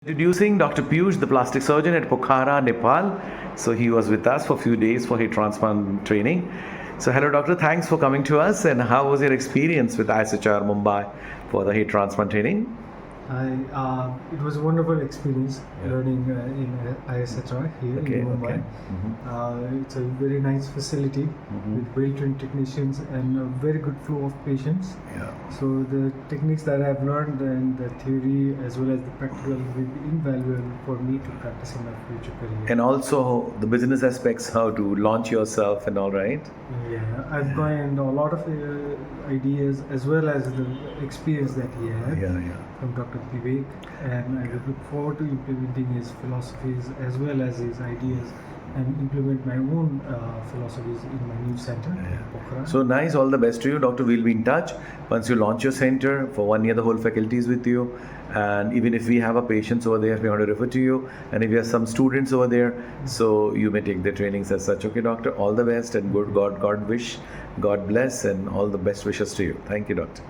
Introducing Dr. Piyush, the plastic surgeon at Pokhara, Nepal. So he was with us for a few days for his transplant training. So hello doctor, thanks for coming to us, and how was your experience with ISHR Mumbai for the heat transplant training? It was a wonderful experience learning in ISHR here in Mumbai. Okay. It's a very nice facility with well-trained technicians and a very good flow of patients. Yeah. So the techniques that I've learned and the theory as well as the practical will be invaluable for me to practice in my future career. And also the business aspects, how to launch yourself and all, right? Yeah, I've gained a lot of ideas as well as the experience that he had from Dr. Vivek, and I would look forward to implementing his philosophies as well as his ideas and implement my own philosophies in my new center in Pokhara. So nice, all the best to you, doctor. We'll be in touch once you launch your center. For 1 year the whole faculty is with you, and even if we have a patients over there, we want to refer to you, and if you have some students over there, so you may take the trainings as such. Okay doctor, all the best, and God bless, and all the best wishes to you. Thank you doctor.